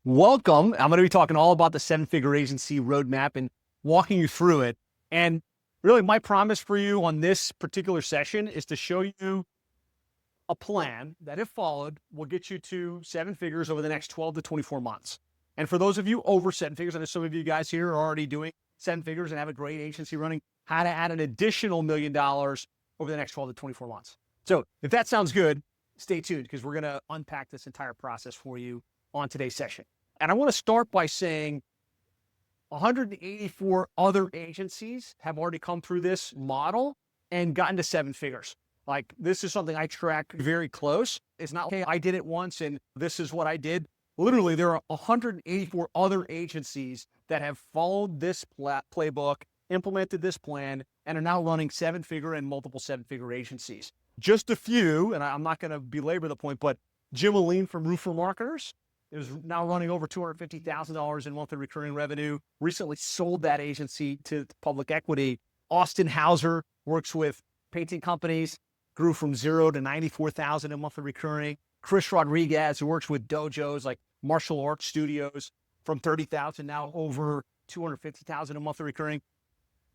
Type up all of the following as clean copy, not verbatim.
Welcome. I'm going to be talking all about the seven-figure agency roadmap and walking you through it. And really, my promise for you on this particular session is to show you a plan that, if followed, will get you to seven figures over the next 12 to 24 months. And for those of you over seven figures, I know some of you guys here are already doing seven figures and have a great agency running, how to add an additional $1 million over the next 12 to 24 months. So if that sounds good, stay tuned because we're going to unpack this entire process for you on today's session. And I want to start by saying 184 other agencies have already come through this model and gotten to seven figures. Like, this is something I track very close. It's not, okay, I did it once and this is what I did. Literally, there are 184 other agencies that have followed this playbook, implemented this plan, and are now running seven-figure and multiple seven-figure agencies. Just a few, and I'm not going to belabor the point, but Jim Aline from Roofer Marketers is now running over $250,000 in monthly recurring revenue, recently sold that agency to public equity. Austin Hauser works with painting companies, grew from 0 to 94,000 in monthly recurring. Chris Rodriguez, who works with dojos like martial arts studios, from 30,000 now over 250,000 in monthly recurring.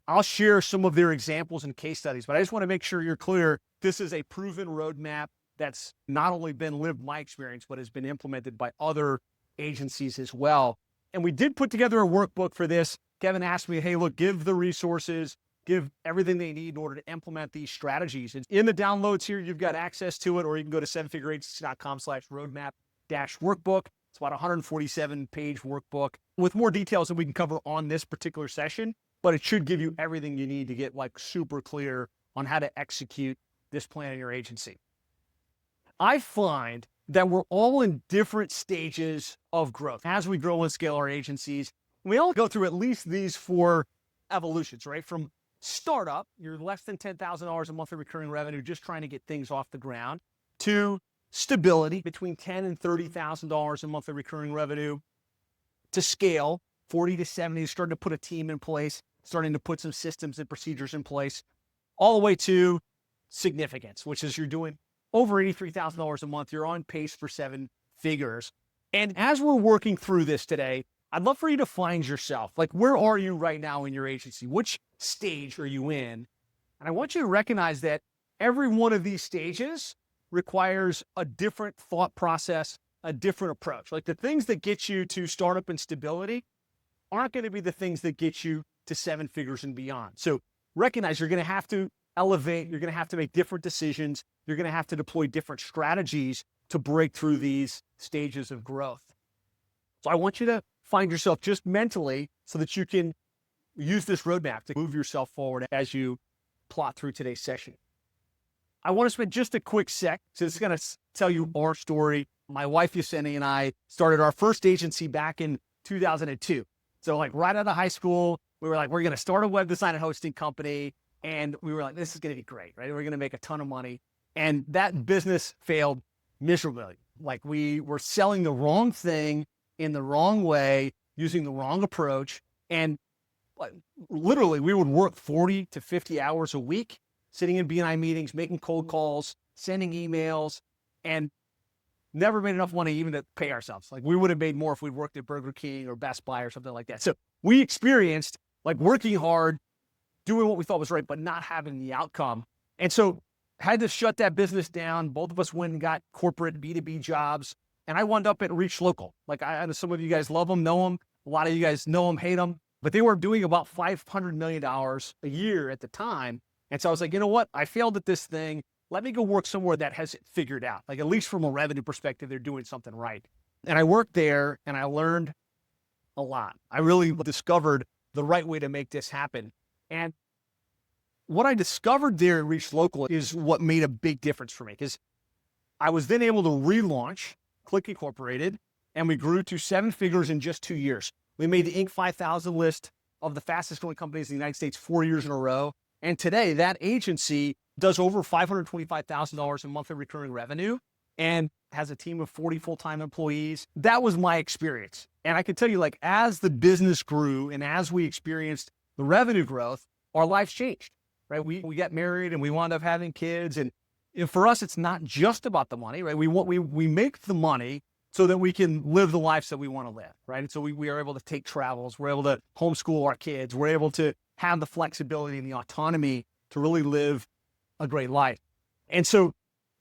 I'll share some of their examples and case studies, but I just want to make sure you're clear. This is a proven roadmap that's not only been lived my experience, but has been implemented by other agencies as well. And we did put together a workbook for this. Kevin asked me, hey, look, give the resources, give everything they need in order to implement these strategies. And in the downloads here, you've got access to it, or you can go to sevenfigureagency.com/roadmap-workbook. It's about a 147-page workbook with more details than we can cover on this particular session, but it should give you everything you need to get like super clear on how to execute this plan in your agency. I find that we're all in different stages of growth. As we grow and scale our agencies, we all go through at least these four evolutions, right? From startup, you're less than $10,000 in monthly recurring revenue, just trying to get things off the ground, to stability between $10,000 and $30,000 in monthly recurring revenue, to scale 40 to 70, starting to put a team in place, starting to put some systems and procedures in place, all the way to significance, which is you're doing over $83,000 a month. You're on pace for seven figures. And as we're working through this today, I'd love for you to find yourself. Like, where are you right now in your agency? Which stage are you in? And I want you to recognize that every one of these stages requires a different thought process, a different approach. Like, the things that get you to startup and stability aren't going to be the things that get you to seven figures and beyond. So recognize you're going to have to elevate. You're going to have to make different decisions. You're going to have to deploy different strategies to break through these stages of growth. So I want you to find yourself just mentally so that you can use this roadmap to move yourself forward as you plot through today's session. I want to spend just a quick sec. So it's going to tell you our story. My wife, Yesenia, and I started our first agency back in 2002. So like right out of high school, we were like, we're going to start a web design and hosting company. And we were like, this is going to be great, right? We're going to make a ton of money. And that business failed miserably. Like, we were selling the wrong thing in the wrong way, using the wrong approach. And literally, we would work 40 to 50 hours a week, sitting in B&I meetings, making cold calls, sending emails, and never made enough money even to pay ourselves. Like, we would have made more if we'd worked at Burger King or Best Buy or something like that. So we experienced like working hard, doing what we thought was right, but not having the outcome. And so had to shut that business down. Both of us went and got corporate B2B jobs. And I wound up at Reach Local. Like, I know some of you guys love them, know them. A lot of you guys know them, hate them. But they were doing about $500 million a year at the time. And so I was like, you know what? I failed at this thing. Let me go work somewhere that has it figured out. Like, at least from a revenue perspective, they're doing something right. And I worked there and I learned a lot. I really discovered the right way to make this happen. And what I discovered there at Reach Local is what made a big difference for me, because I was then able to relaunch Click Incorporated, and we grew to seven figures in just 2 years. We made the Inc. 5000 list of the fastest growing companies in the United States 4 years in a row. And today that agency does over $525,000 in monthly recurring revenue and has a team of 40 full-time employees. That was my experience. And I can tell you, like, as the business grew and as we experienced the revenue growth, our lives changed, right? We got married and we wound up having kids. And for us, it's not just about the money, right? We make the money so that we can live the lives that we want to live, right? And so we are able to take travels. We're able to homeschool our kids. We're able to have the flexibility and the autonomy to really live a great life. And so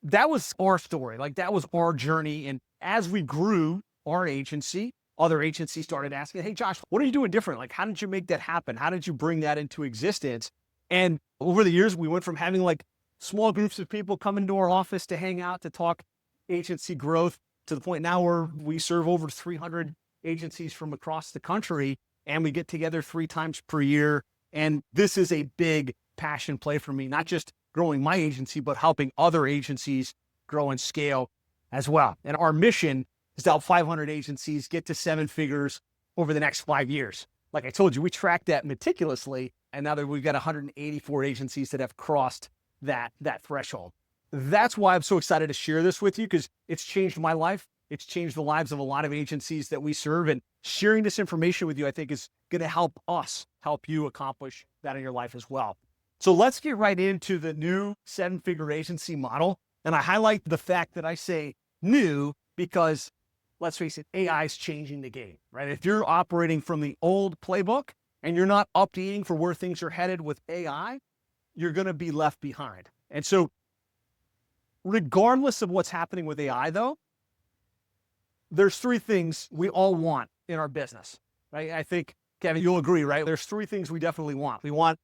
that was our story. Like, that was our journey. And as we grew our agency, other agencies started asking, hey, Josh, what are you doing different? Like, how did you make that happen? How did you bring that into existence? And over the years, we went from having like small groups of people come into our office to hang out, to talk agency growth, to the point now where we serve over 300 agencies from across the country, and we get together 3 times per year. And this is a big passion play for me, not just growing my agency, but helping other agencies grow and scale as well. And our mission is to help 500 agencies get to 7 figures over the next 5 years. Like I told you, we track that meticulously. And now that we've got 184 agencies that have crossed that threshold. That's why I'm so excited to share this with you, because it's changed my life. It's changed the lives of a lot of agencies that we serve. And sharing this information with you, I think, is going to help us help you accomplish that in your life as well. So let's get right into the new 7-figure agency model. And I highlight the fact that I say new because, let's face it, AI is changing the game, right? If you're operating from the old playbook and you're not updating for where things are headed with AI, you're going to be left behind. And so regardless of what's happening with AI, though, there's 3 things we all want in our business, right? I think, Kevin, you'll agree, right? There's 3 things we definitely want. We want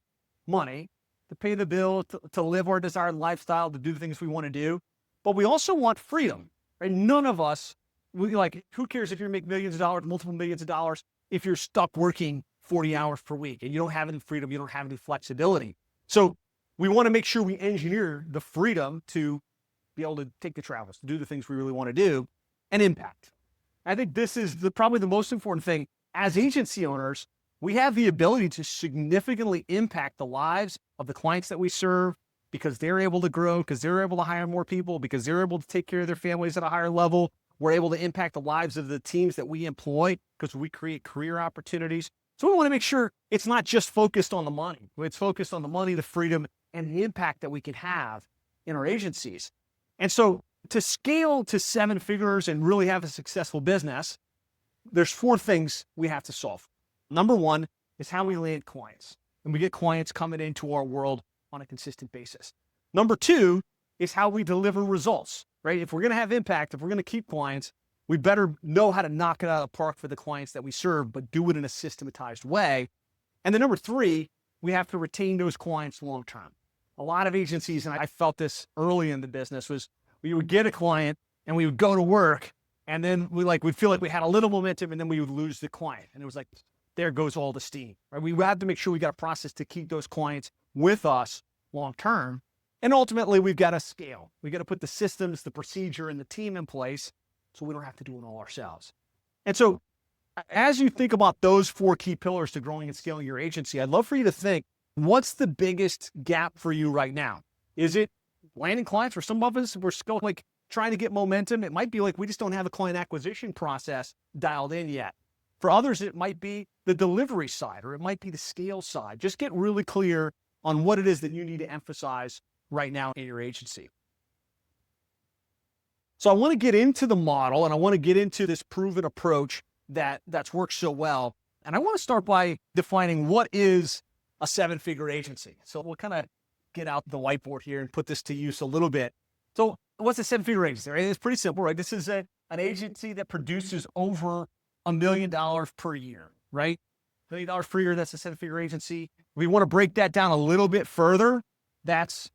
money to pay the bill, to live our desired lifestyle, to do the things we want to do. But we also want freedom, right? None of us, who cares if you make millions of dollars, multiple millions of dollars, if you're stuck working 40 hours per week and you don't have any freedom, you don't have any flexibility. So we want to make sure we engineer the freedom to be able to take the travels, to do the things we really want to do, and impact. I think this is probably the most important thing. As agency owners, we have the ability to significantly impact the lives of the clients that we serve, because they're able to grow, because they're able to hire more people, because they're able to take care of their families at a higher level. We're able to impact the lives of the teams that we employ because we create career opportunities. So we want to make sure it's not just focused on the money. It's focused on the money, the freedom, and the impact that we can have in our agencies. And so to scale to 7 figures and really have a successful business, there's 4 things we have to solve. Number 1 is how we land clients, and we get clients coming into our world on a consistent basis. Number 2 is how we deliver results, right? If we're going to have impact, if we're going to keep clients, we better know how to knock it out of the park for the clients that we serve, but do it in a systematized way. And then number 3, we have to retain those clients long-term. A lot of agencies, and I felt this early in the business, was we would get a client and we would go to work, and then we'd feel like we had a little momentum, and then we would lose the client. And it was like, there goes all the steam, right? We have to make sure we got a process to keep those clients with us long-term. And ultimately, we've got to scale. We got to put the systems, the procedure, and the team in place so we don't have to do it all ourselves. And so as you think about those 4 key pillars to growing and scaling your agency, I'd love for you to think, what's the biggest gap for you right now? Is it landing clients? For some of us, we're still trying to get momentum. It might be we just don't have a client acquisition process dialed in yet. For others, it might be the delivery side, or it might be the scale side. Just get really clear on what it is that you need to emphasize right now in your agency. So I want to get into the model, and I want to get into this proven approach that's worked so well. And I want to start by defining what is a 7-figure agency. So we'll kind of get out the whiteboard here and put this to use a little bit. So what's a 7-figure agency? Right? It's pretty simple, right? This is an agency that produces over $1 million per year, right? $1 million per year, that's a 7-figure agency. If we want to break that down a little bit further, that's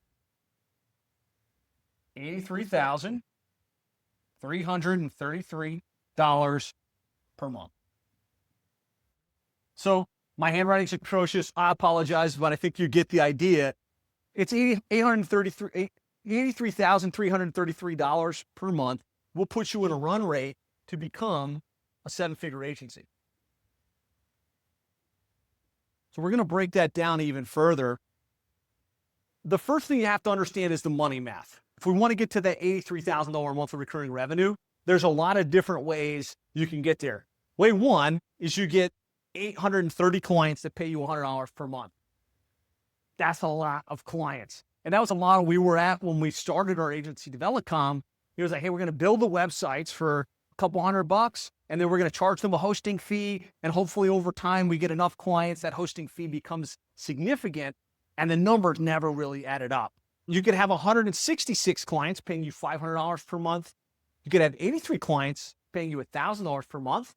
$83,333 per month. So my handwriting's atrocious. I apologize, but I think you get the idea. It's $83,333 per month will put you in a run rate to become a 7-figure agency. So we're going to break that down even further. The first thing you have to understand is the money math. If we want to get to that $83,000 monthly recurring revenue, there's a lot of different ways you can get there. Way 1 is you get 830 clients that pay you $100 per month. That's a lot of clients. And that was a model we were at when we started our agency, Developcom. It was like, hey, we're going to build the websites for couple $100, and then we're going to charge them a hosting fee. And hopefully over time, we get enough clients that hosting fee becomes significant, and the numbers never really added up. You could have 166 clients paying you $500 per month. You could have 83 clients paying you $1,000 per month,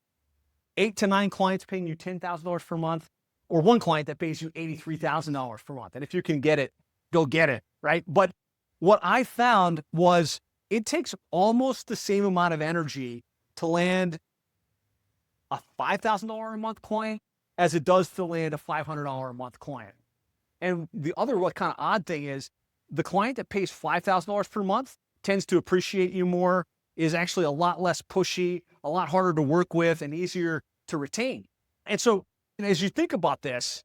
8 to 9 clients paying you $10,000 per month, or one client that pays you $83,000 per month. And if you can get it, go get it, right? But what I found was it takes almost the same amount of energy to land a $5,000 a month client as it does to land a $500 a month client. And the other what kind of odd thing is the client that pays $5,000 per month tends to appreciate you more, is actually a lot less pushy, a lot harder to work with, and easier to retain. And so as you think about this,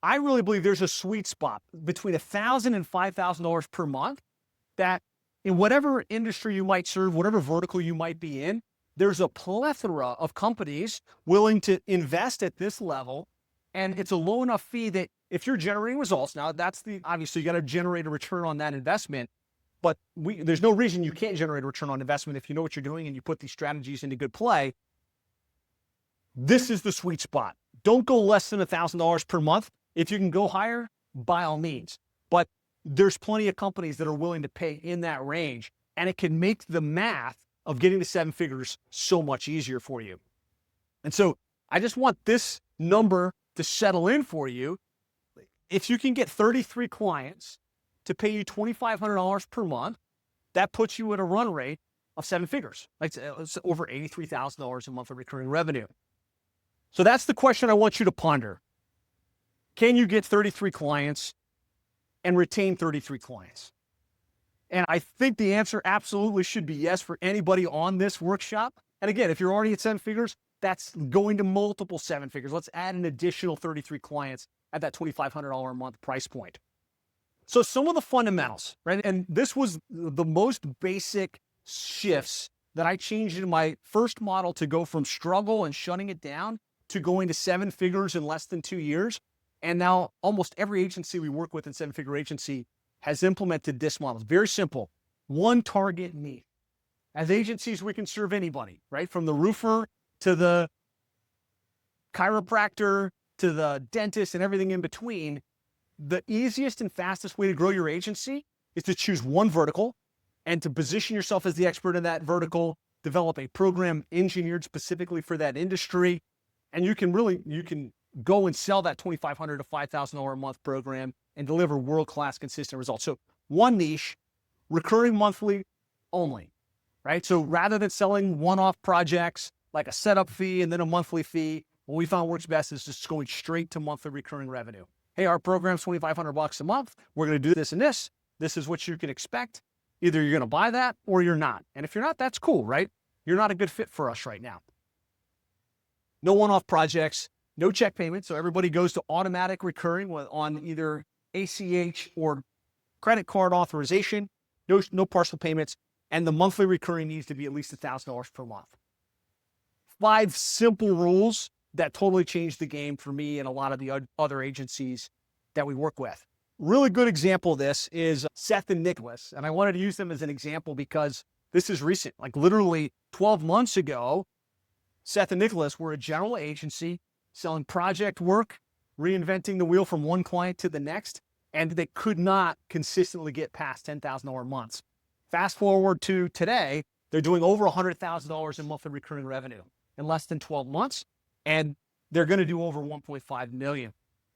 I really believe there's a sweet spot between $1,000 and $5,000 per month that in whatever industry you might serve, whatever vertical you might be in, there's a plethora of companies willing to invest at this level. And it's a low enough fee that if you're generating results, now obviously you got to generate a return on that investment, but there's no reason you can't generate a return on investment if you know what you're doing and you put these strategies into good play. This is the sweet spot. Don't go less than $1,000 per month. If you can go higher, by all means. But there's plenty of companies that are willing to pay in that range, and it can make the math of getting to 7 figures so much easier for you. And so I just want this number to settle in for you. If you can get 33 clients to pay you $2,500 per month, that puts you at a run rate of 7 figures. Like it's over $83,000 a month of recurring revenue. So that's the question I want you to ponder. Can you get 33 clients and retain 33 clients? And I think the answer absolutely should be yes for anybody on this workshop. And again, if you're already at 7 figures, that's going to multiple 7 figures. Let's add an additional 33 clients at that $2,500 a month price point. So some of the fundamentals, right? And this was the most basic shifts that I changed in my first model to go from struggle and shutting it down to going to 7 figures in less than 2 years. And now almost every agency we work with in 7-figure agency has implemented this model. It's very simple. One target niche. As agencies, we can serve anybody, right? From the roofer to the chiropractor to the dentist and everything in between. The easiest and fastest way to grow your agency is to choose one vertical and to position yourself as the expert in that vertical, develop a program engineered specifically for that industry. And you can go and sell that $2,500 to $5,000 a month program and deliver world-class consistent results. So one niche, recurring monthly only, right? So rather than selling one-off projects like a setup fee and then a monthly fee, what we found works best is just going straight to monthly recurring revenue. Hey, our program's $2,500 a month. We're going to do this and this. This is what you can expect. Either you're going to buy that or you're not. And if you're not, that's cool, right? You're not a good fit for us right now. No one-off projects, no check payments. So everybody goes to automatic recurring on either ACH or credit card authorization. No partial payments. And the monthly recurring needs to be at least $1,000 per month. 5 simple rules that totally changed the game for me and a lot of the other agencies that we work with. Really good example of this is Seth and Nicholas. And I wanted to use them as an example because this is recent. Like literally 12 months ago, Seth and Nicholas were a general agency selling project work, reinventing the wheel from one client to the next, and they could not consistently get past $10,000 months. Fast forward to today, they're doing over $100,000 in monthly recurring revenue in less than 12 months, and they're going to do over 1.5 million.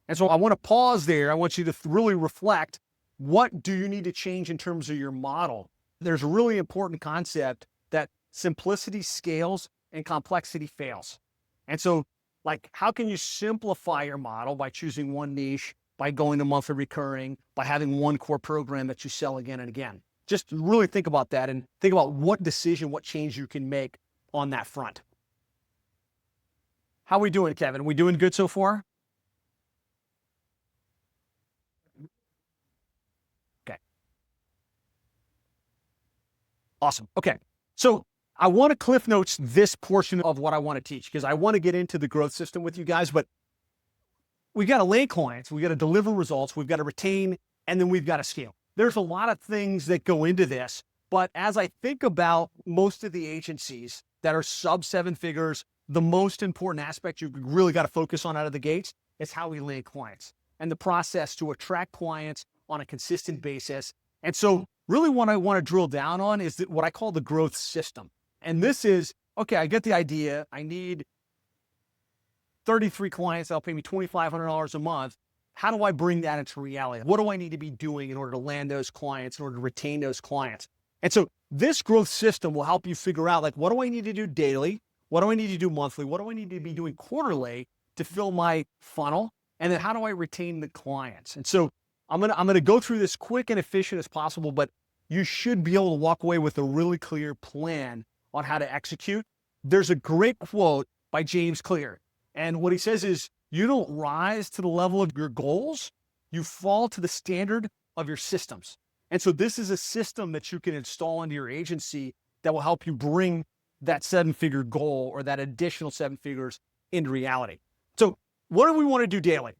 And so I want to pause there. I want you to really reflect, what do you need to change in terms of your model? There's a really important concept that simplicity scales and complexity fails. And so, like, how can you simplify your model by choosing one niche, by going to monthly recurring, by having one core program that you sell again and again? Just really think about that and think about what decision, what change you can make on that front. How are we doing, Kevin? We doing good so far? Okay. Awesome. Okay. So I want to cliff notes this portion of what I want to teach because I want to get into the growth system with you guys, but we got to land clients, we got to deliver results, we've got to retain, and then we've got to scale. There's a lot of things that go into this, but as I think about most of the agencies that are sub 7 figures, the most important aspect you really got to focus on out of the gates is how we land clients and the process to attract clients on a consistent basis. And so really what I want to drill down on is what I call the growth system. And this is, okay, I get the idea. I need 33 clients that'll pay me $2,500 a month. How do I bring that into reality? What do I need to be doing in order to land those clients, in order to retain those clients? And so this growth system will help you figure out, like, what do I need to do daily? What do I need to do monthly? What do I need to be doing quarterly to fill my funnel? And then how do I retain the clients? And so I'm gonna go through this quick and efficient as possible, but you should be able to walk away with a really clear plan on how to execute. There's a great quote by James Clear. And what he says is, you don't rise to the level of your goals, you fall to the standard of your systems. And so this is a system that you can install into your agency that will help you bring that 7-figure goal or that additional 7 figures into reality. So what do we want to do daily?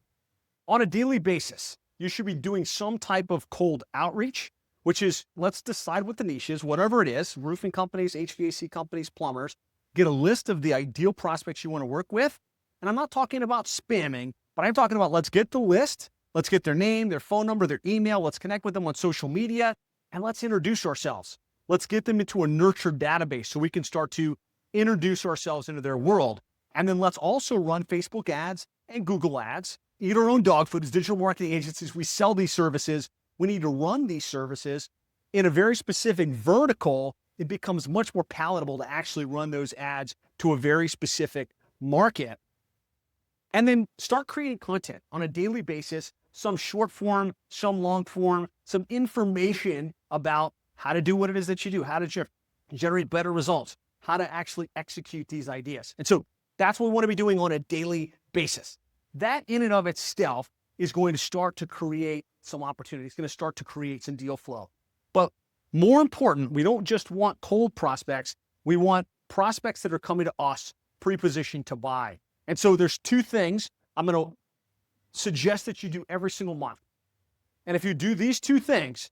On a daily basis, you should be doing some type of cold outreach, which is, let's decide what the niche is, whatever it is, roofing companies, HVAC companies, plumbers, get a list of the ideal prospects you want to work with. And I'm not talking about spamming, but I'm talking about, let's get the list, let's get their name, their phone number, their email, let's connect with them on social media, and let's introduce ourselves. Let's get them into a nurtured database so we can start to introduce ourselves into their world. And then let's also run Facebook ads and Google ads, eat our own dog food as digital marketing agencies. We sell these services. We need to run these services in a very specific vertical. It becomes much more palatable to actually run those ads to a very specific market. And then start creating content on a daily basis, some short form, some long form, some information about how to do what it is that you do, how to generate better results, how to actually execute these ideas. And so that's what we want to be doing on a daily basis. That in and of itself is going to start to create some opportunities, going to start to create some deal flow. But more important, we don't just want cold prospects. We want prospects that are coming to us pre-positioned to buy. And so there's 2 things I'm going to suggest that you do every single month. And if you do these 2 things,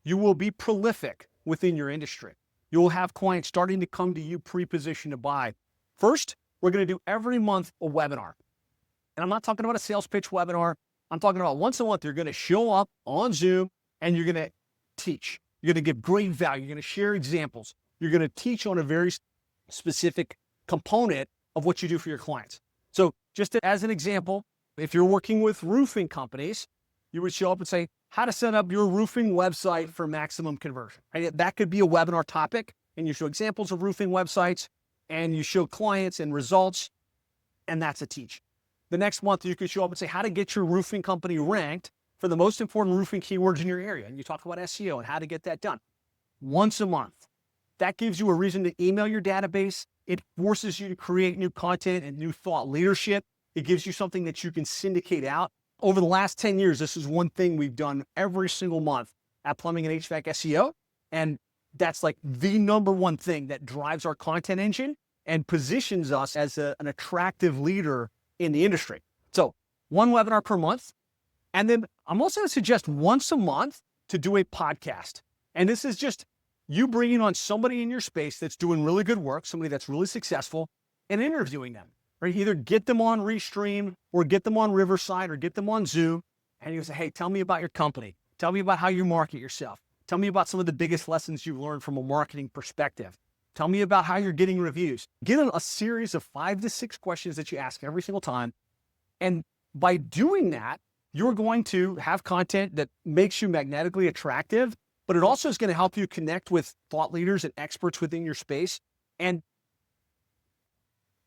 you will be prolific within your industry. You will have clients starting to come to you pre-positioned to buy. First, we're going to do every month a webinar. And I'm not talking about a sales pitch webinar. I'm talking about once a month, you're going to show up on Zoom and you're going to teach. You're going to give great value. You're going to share examples. You're going to teach on a very specific component of what you do for your clients. So just as an example, if you're working with roofing companies, you would show up and say, how to set up your roofing website for maximum conversion. Right? That could be a webinar topic, and you show examples of roofing websites, and you show clients and results, and that's a teach. The next month, you could show up and say, how to get your roofing company ranked for the most important roofing keywords in your area. And you talk about SEO and how to get that done. Once a month. That gives you a reason to email your database. It forces you to create new content and new thought leadership. It gives you something that you can syndicate out. Over the last 10 years, this is one thing we've done every single month at Plumbing and HVAC SEO. And that's like the number one thing that drives our content engine and positions us as an attractive leader in the industry. So 1 webinar per month. And then I'm also going to suggest once a month to do a podcast. And this is just you bringing on somebody in your space that's doing really good work, somebody that's really successful, and interviewing them. Right? Either get them on Restream or get them on Riverside or get them on Zoom. And you say, hey, tell me about your company. Tell me about how you market yourself. Tell me about some of the biggest lessons you've learned from a marketing perspective. Tell me about how you're getting reviews. Get a series of 5 to 6 questions that you ask every single time. And by doing that, you're going to have content that makes you magnetically attractive, but it also is going to help you connect with thought leaders and experts within your space. And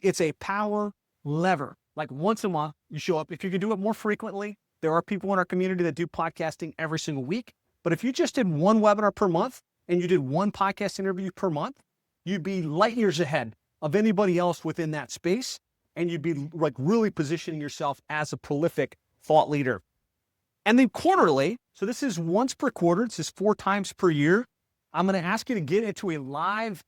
it's a power lever. Like once a month, you show up. If you can do it more frequently, there are people in our community that do podcasting every single week. But if you just did 1 webinar per month and you did 1 podcast interview per month, you'd be light years ahead of anybody else within that space. And you'd be like really positioning yourself as a prolific thought leader. And then quarterly, so this is once per quarter, this is 4 times per year. I'm going to ask you to get into a live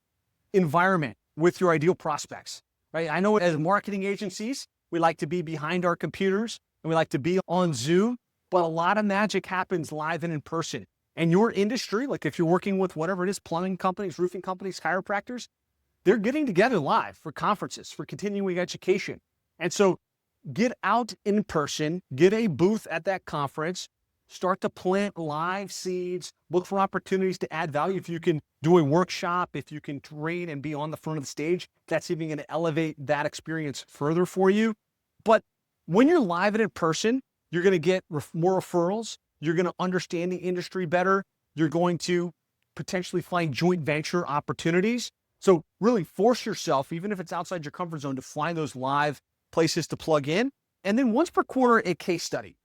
environment with your ideal prospects, right? I know as marketing agencies, we like to be behind our computers and we like to be on Zoom, but a lot of magic happens live and in person. And your industry, like if you're working with whatever it is, plumbing companies, roofing companies, chiropractors, they're getting together live for conferences, for continuing education. And so get out in person, get a booth at that conference, start to plant live seeds, look for opportunities to add value. If you can do a workshop, if you can train and be on the front of the stage, that's even going to elevate that experience further for you. But when you're live and in person, you're going to get more referrals. You're going to understand the industry better. You're going to potentially find joint venture opportunities. So really force yourself, even if it's outside your comfort zone, to find those live places to plug in. And then once per quarter, a case study,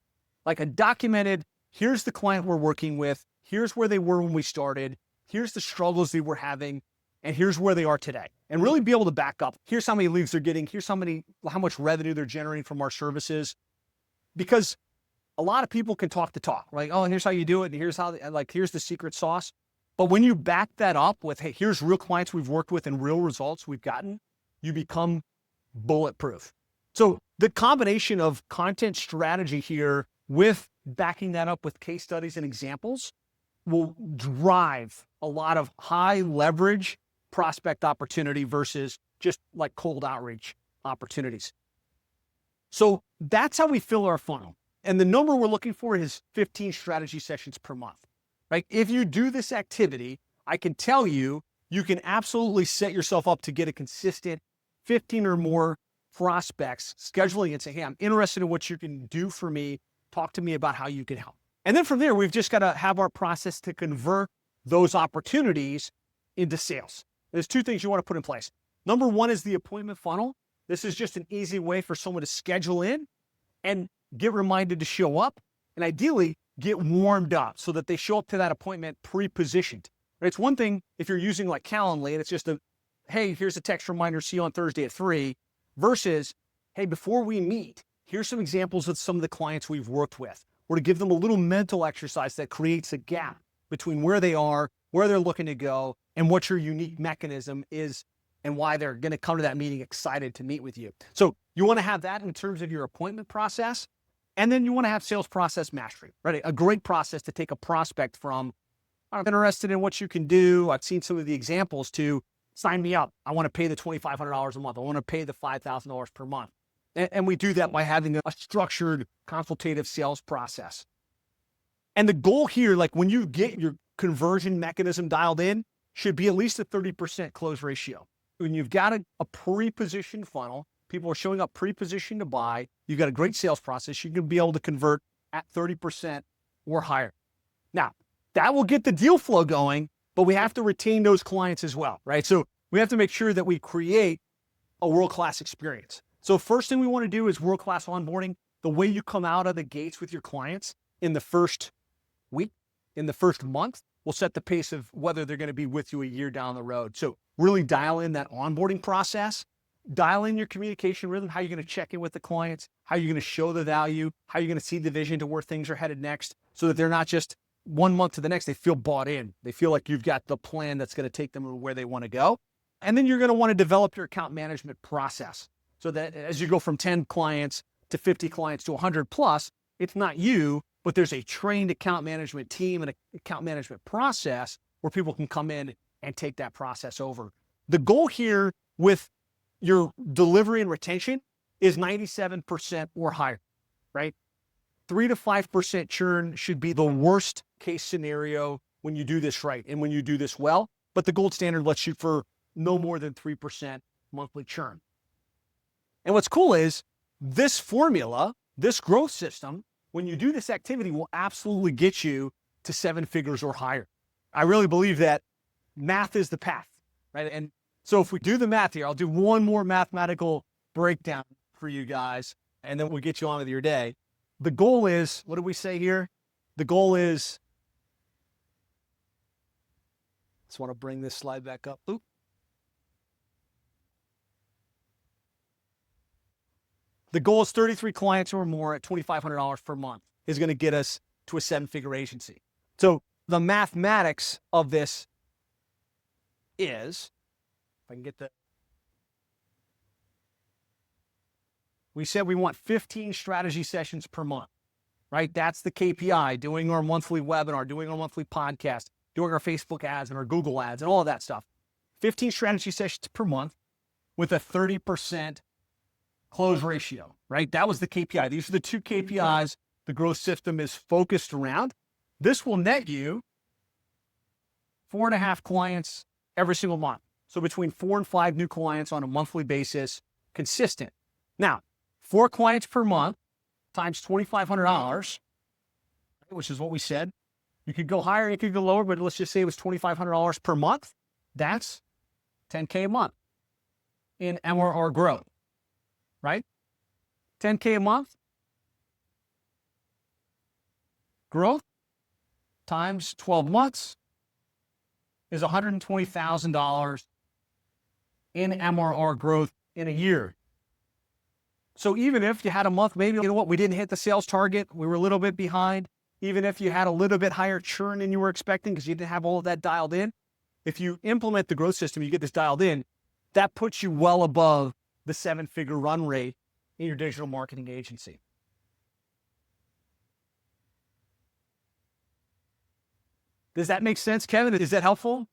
like a documented, here's the client we're working with, here's where they were when we started, here's the struggles they were having, and here's where they are today. And really be able to back up. Here's how many leads they're getting, here's how much revenue they're generating from our services. Because a lot of people can talk the talk, right? Oh, and here's how you do it, and here's the secret sauce. But when you back that up with, hey, here's real clients we've worked with and real results we've gotten, you become bulletproof. So the combination of content strategy here with backing that up with case studies and examples will drive a lot of high leverage prospect opportunity versus just like cold outreach opportunities. So that's how we fill our funnel. And the number we're looking for is 15 strategy sessions per month, right? If you do this activity, I can tell you, you can absolutely set yourself up to get a consistent 15 or more prospects, scheduling and say, hey, I'm interested in what you can do for me. Talk to me about how you can help. And then from there, we've just got to have our process to convert those opportunities into sales. There's two things you want to put in place. Number one is the appointment funnel. This is just an easy way for someone to schedule in and get reminded to show up, and ideally get warmed up so that they show up to that appointment pre-positioned. It's one thing if you're using like Calendly and it's just hey, here's a text reminder, see you on Thursday at 3, versus, hey, before we meet, here's some examples of some of the clients we've worked with, or to give them a little mental exercise that creates a gap between where they are, where they're looking to go, and what your unique mechanism is and why they're going to come to that meeting excited to meet with you. So you want to have that in terms of your appointment process. And then you want to have sales process mastery, right? A great process to take a prospect from, I'm interested in what you can do, I've seen some of the examples, to sign me up. I want to pay the $2,500 a month. I want to pay the $5,000 per month. And we do that by having a structured consultative sales process. And the goal here, like when you get your conversion mechanism dialed in, should be at least a 30% close ratio. When you've got a pre-positioned funnel, people are showing up pre-positioned to buy, you've got a great sales process, you can be able to convert at 30% or higher. Now, that will get the deal flow going, but we have to retain those clients as well, right? So we have to make sure that we create a world-class experience. So first thing we want to do is world-class onboarding. The way you come out of the gates with your clients in the first week, in the first month, will set the pace of whether they're going to be with you a year down the road. So really dial in that onboarding process. Dial in your communication rhythm, how you're going to check in with the clients, how you're going to show the value, how you're going to see the vision to where things are headed next, so that they're not just 1 month to the next, they feel bought in. They feel like you've got the plan that's going to take them where they want to go. And then you're going to want to develop your account management process so that as you go from 10 clients to 50 clients to 100 plus, it's not you, but there's a trained account management team and an account management process where people can come in and take that process over. The goal here with your delivery and retention is 97% or higher, right? 3 to 5% churn should be the worst case scenario when you do this right and when you do this well. But the gold standard lets you for no more than 3% monthly churn. And what's cool is this formula, this growth system, when you do this activity, will absolutely get you to 7 figures or higher. I really believe that math is the path, right? And so if we do the math here, I'll do one more mathematical breakdown for you guys, and then we'll get you on with your day. The goal is, what do we say here? The goal is, just want to bring this slide back up. Oop. The goal is 33 clients or more at $2,500 per month is going to get us to a 7-figure agency. So the mathematics of this is, if I can get we said we want 15 strategy sessions per month, right? That's the KPI, doing our monthly webinar, doing our monthly podcast, doing our Facebook ads and our Google ads and all of that stuff. 15 strategy sessions per month with a 30% close ratio, right? That was the KPI. These are the two KPIs the growth system is focused around. This will net you 4.5 clients every single month. So between 4 and 5 new clients on a monthly basis, consistent. Now, 4 clients per month times $2,500, which is what we said. You could go higher, you could go lower, but let's just say it was $2,500 per month. That's $10K a month in MRR growth, right? $10K a month growth times 12 months is $120,000 in MRR growth in a year. So even if you had a month, maybe, you know what, we didn't hit the sales target, we were a little bit behind, even if you had a little bit higher churn than you were expecting because you didn't have all of that dialed in, if you implement the growth system, you get this dialed in, that puts you well above the 7-figure run rate in your digital marketing agency. Does that make sense, Kevin? Is that helpful?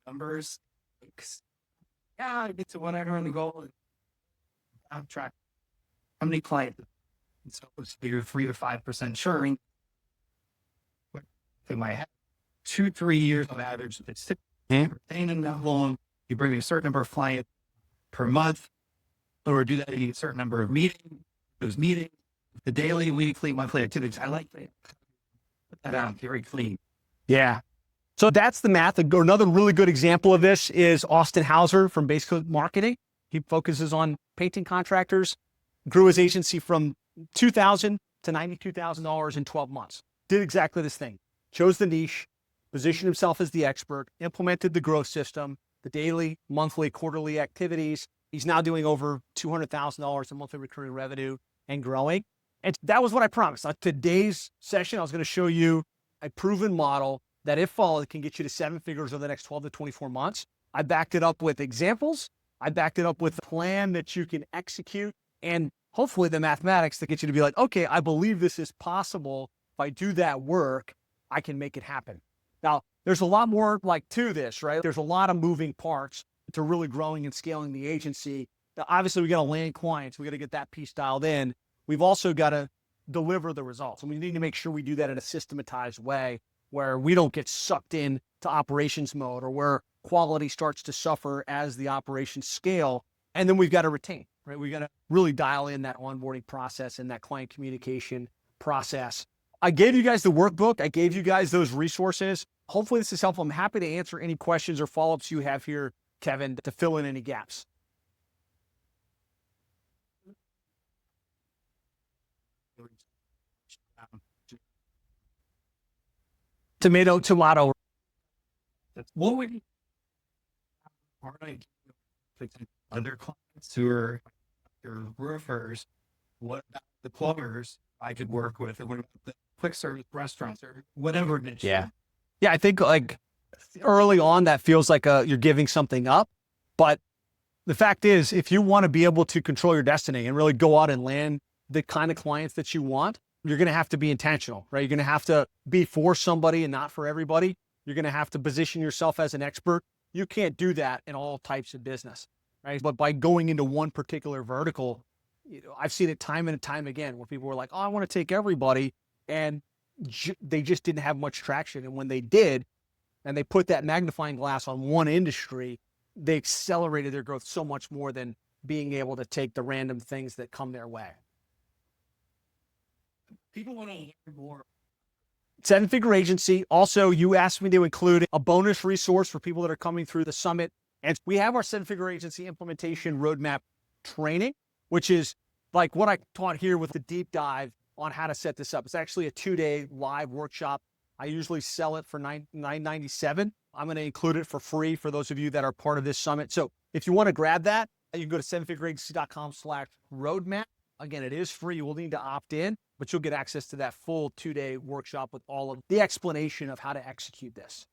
Numbers. Yeah, I get to whatever on the goal. I'm track. How many clients? It's supposed to be 3 to 5% churn. They might have 2-3 years on average. It's retaining that long. You bring a certain number of clients per month, or do that in a certain number of meetings. Those meetings, the daily, weekly, monthly activities. I like that. Put that out very clean. Yeah. So that's the math. Another really good example of this is Austin Hauser from Base Code Marketing. He focuses on painting contractors, grew his agency from $2,000 to $92,000 in 12 months. Did exactly this thing. Chose the niche, positioned himself as the expert, implemented the growth system, the daily, monthly, quarterly activities. He's now doing over $200,000 in monthly recurring revenue and growing. And that was what I promised. On today's session, I was going to show you a proven model that, if followed, can get you to 7 figures over the next 12 to 24 months. I backed it up with examples. I backed it up with a plan that you can execute, and hopefully the mathematics that get you to be like, okay, I believe this is possible. If I do that work, I can make it happen. Now, there's a lot more to this, right? There's a lot of moving parts to really growing and scaling the agency. Now, obviously, we got to land clients. We got to get that piece dialed in. We've also got to deliver the results. And we need to make sure we do that in a systematized way where we don't get sucked in to operations mode, or where quality starts to suffer as the operations scale. And then we've got to retain, right? We got to really dial in that onboarding process and that client communication process. I gave you guys the workbook. I gave you guys those resources. Hopefully this is helpful. I'm happy to answer any questions or follow-ups you have here, Kevin, to fill in any gaps. Tomato. What would you other clients who are your roofers? What about the plumbers I could work with? Or what about the quick service restaurants or whatever it is? Yeah, I think early on that feels like you're giving something up. But the fact is, if you want to be able to control your destiny and really go out and land the kind of clients that you want, you're going to have to be intentional, right? You're going to have to be for somebody and not for everybody. You're going to have to position yourself as an expert. You can't do that in all types of business, right? But by going into one particular vertical, I've seen it time and time again where people were like, oh, I want to take everybody. And they just didn't have much traction. And when they did, and they put that magnifying glass on one industry, they accelerated their growth so much more than being able to take the random things that come their way. People want to hear more. 7-figure agency. Also, you asked me to include a bonus resource for people that are coming through the summit. And we have our 7-figure agency implementation roadmap training, which is like what I taught here with the deep dive on how to set this up. It's actually a 2-day live workshop. I usually sell it for $997. I'm going to include it for free for those of you that are part of this summit. So if you want to grab that, you can go to 7figureagency.com/roadmap. Again, it is free. You will need to opt in, but you'll get access to that full 2-day workshop with all of the explanation of how to execute this.